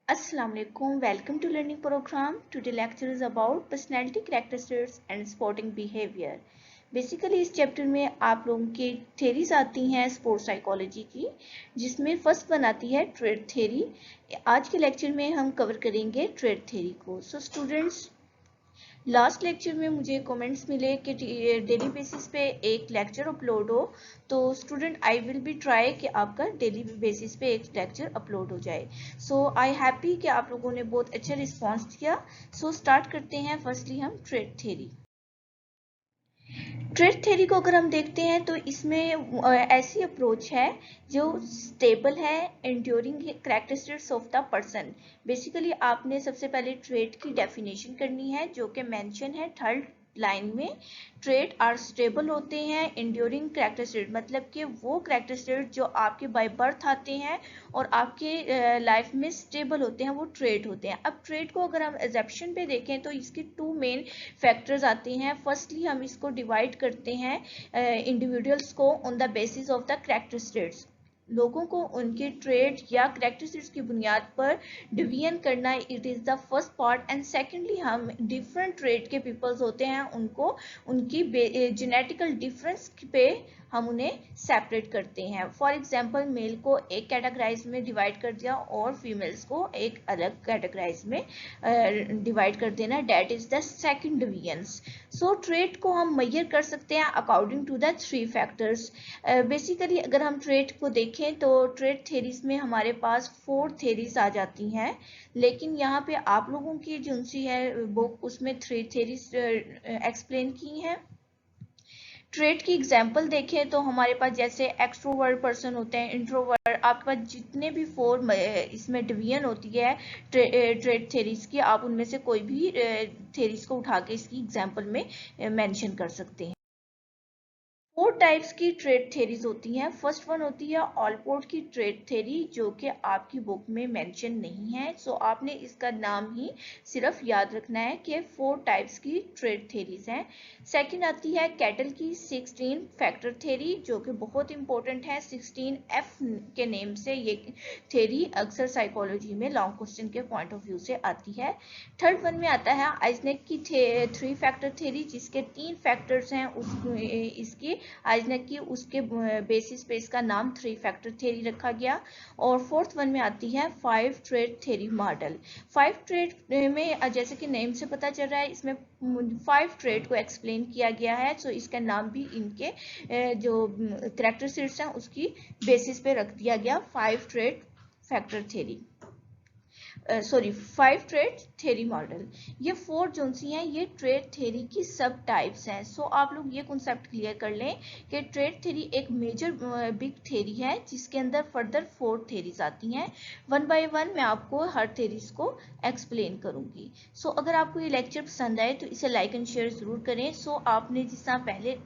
Assalamu alaikum. Welcome to learning program. Today lecture is about personality characteristics and sporting behavior. Basically इस chapter में आप लोगों की theories आती हैं स्पोर्ट साइकोलॉजी की, जिसमें फर्स्ट वन आती है ट्रेड थेरी। आज के लेक्चर में हम कवर करेंगे ट्रेड थेरी को। सो स्टूडेंट्स, लास्ट लेक्चर में मुझे कमेंट्स मिले कि डेली बेसिस पे एक लेक्चर अपलोड हो, तो student I will be try कि आपका डेली बेसिस पे एक लेक्चर अपलोड हो जाए। सो आई हैप्पी कि आप लोगों ने बहुत अच्छा रिस्पांस दिया। सो स्टार्ट करते हैं। फर्स्टली हम ट्रेड थ्योरी। ट्रेड थ्योरी को अगर हम देखते हैं तो इसमें ऐसी अप्रोच है जो स्टेबल है, enduring characteristics of the person. Basically आपने सबसे पहले ट्रेड की डेफिनेशन करनी है, जो कि मेंशन है थर्ड लाइन में। ट्रेड आर स्टेबल होते हैं, एंड्योरिंग कैरेक्टरिस्टिक्स मतलब कि वो कैरेक्टरिस्टिक्स जो आपके बाय बर्थ आते हैं और आपके लाइफ में स्टेबल होते हैं, वो ट्रेड होते हैं। अब ट्रेड को अगर हम एग्जेप्शन पे देखें तो इसके टू मेन फैक्टर्स आते हैं। फर्स्टली हम इसको डिवाइड करते हैं इंडिविजुअल्स को on the basis of the characteristics. लोगों को उनके ट्रेड या कैरेक्टरिस्टिक्स की बुनियाद पर डिवीजन करना, it is the first part. And secondly हम डिफरेंट ट्रेड के पीपल्स होते हैं, उनको उनकी जेनेटिकल डिफरेंस पे हम उन्हें सेपरेट करते हैं। फॉर एग्जांपल मेल को एक कैटेगराइज में डिवाइड कर दिया और फीमेल्स को एक अलग कैटेगराइज में डिवाइड कर देना, that is the second divisions. So trade को हम मेजर कर सकते हैं according to the three factors. Basically अगर हम ट्रेड को देखें तो ट्रेड थेरीज में हमारे पास 4 थेरीज आ जाती हैं, लेकिन यहाँ पे आप लोगों की जो सी है बुक, उसमें 3 थेरीज एक्सप्लेन की हैं। ट्रेट की एग्जाम्पल देखें तो हमारे पास जैसे एक्सट्रोवर्ट पर्सन होते हैं, इंट्रोवर्ट, आपके पास जितने भी 4 इसमें डिवीजन होती है ट्रेट थेरीज की, आप उनमें से कोई भी थेरीज को उठा के इसकी एग्जाम्पल में मेंशन कर सकते हैं। 4 टाइप्स की ट्रेड थेरीज होती हैं। फर्स्ट वन होती है ऑलपोर्ट की ट्रेड थेरी, जो कि आपकी बुक में मेंशन नहीं है। सो आपने इसका नाम ही सिर्फ याद रखना है कि 4 टाइप्स की ट्रेड थेरीज हैं। सेकंड आती है कैटल की 16 फैक्टर थेरी, जो कि बहुत इंपॉर्टेंट है। 16F के नेम से ये थेरी अक्सर साइकोलॉजी में लॉन्ग क्वेश्चन के पॉइंट ऑफ व्यू से आती है। थर्ड वन में आता है आइजनेक की 3 फैक्टर थेरी, जिसके 3 फैक्टर्स हैं। इसकी आइजनेक की उसके बेसिस पे इसका नाम 3 फैक्टर थ्योरी रखा गया। और फोर्थ वन में आती है 5 ट्रेड थ्योरी मॉडल। 5 ट्रेड में जैसे कि नेम से पता चल रहा है, इसमें 5 ट्रेड को एक्सप्लेन किया गया है। सो इसका नाम भी इनके जो कैरेक्टरिस्टिक्स हैं उसकी बेसिस पे रख दिया गया, 5 trade factor theory, sorry 5 trade theory model. ये 4 जो सी हैं ये ट्रेड थ्योरी की सब टाइप्स हैं। सो आप लोग ये कॉन्सेप्ट क्लियर कर लें कि ट्रेड थ्योरी एक मेजर बिग थ्योरी है, जिसके अंदर फर्दर 4 थ्योरीज आती हैं। वन बाय वन मैं आपको हर थ्योरीज को एक्सप्लेन करूंगी। सो अगर आपको ये लेक्चर पसंद आए तो इसे लाइक एंड शेयर जरूर करें। सो आपने जिस तरह पहले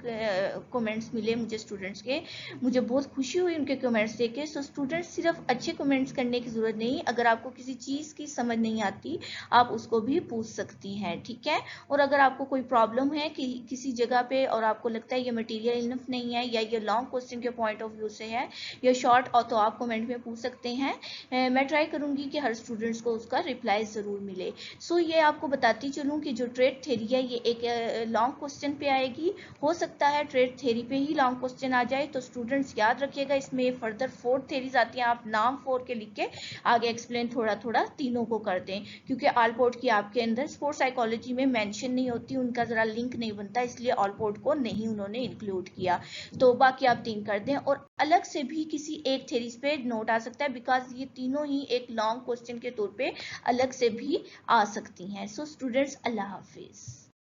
कमेंट्स मिले मुझे स्टूडेंट्स के, मुझे बहुत खुशी हुई उनके कमेंट्स देख के। सो स्टूडेंट्स, सिर्फ अच्छे कमेंट्स करने की जरूरत नहीं, अगर आपको किसी चीज की समझ नहीं आती आप उसको भी पूछ सकती हैं, ठीक है। और अगर आपको कोई प्रॉब्लम है कि किसी जगह पे और आपको लगता है ये मटेरियल इनफ नहीं है या ये लॉन्ग क्वेश्चन के पॉइंट ऑफ व्यू से है या शॉर्ट, और तो आप कमेंट में पूछ सकते हैं। मैं ट्राई करूंगी कि हर स्टूडेंट्स को उसका रिप्लाई जरूर मिले। सो ये आपको बताती चलूं कि जो ट्रेड थ्योरी है ये एक लॉन्ग क्वेश्चन पे आएगी। हो सकता है ट्रेड थ्योरी पे ही लॉन्ग क्वेश्चन आ जाए, तो स्टूडेंट्स याद रखिएगा इसमें फर्दर 4 थ्योरीज आती हैं। आप नाम 4 के लिख के आगे एक्सप्लेन थोड़ा थोड़ा तीनों को कर दें, क्योंकि ऑलपोर्ट की आपके अंदर स्पोर्ट साइकोलॉजी में मेंशन नहीं होती, उनका जरा लिंक नहीं बनता, इसलिए ऑलपोर्ट को नहीं उन्होंने इंक्लूड किया। तो बाकी आप 3 कर दें, और अलग से भी किसी एक थ्योरीज पे नोट आ सकता है, बिकॉज ये तीनों ही एक लॉन्ग क्वेश्चन के तौर पे अलग से भी आ सकती हैं। सो स्टूडेंट्स, अल्लाह हाफिज।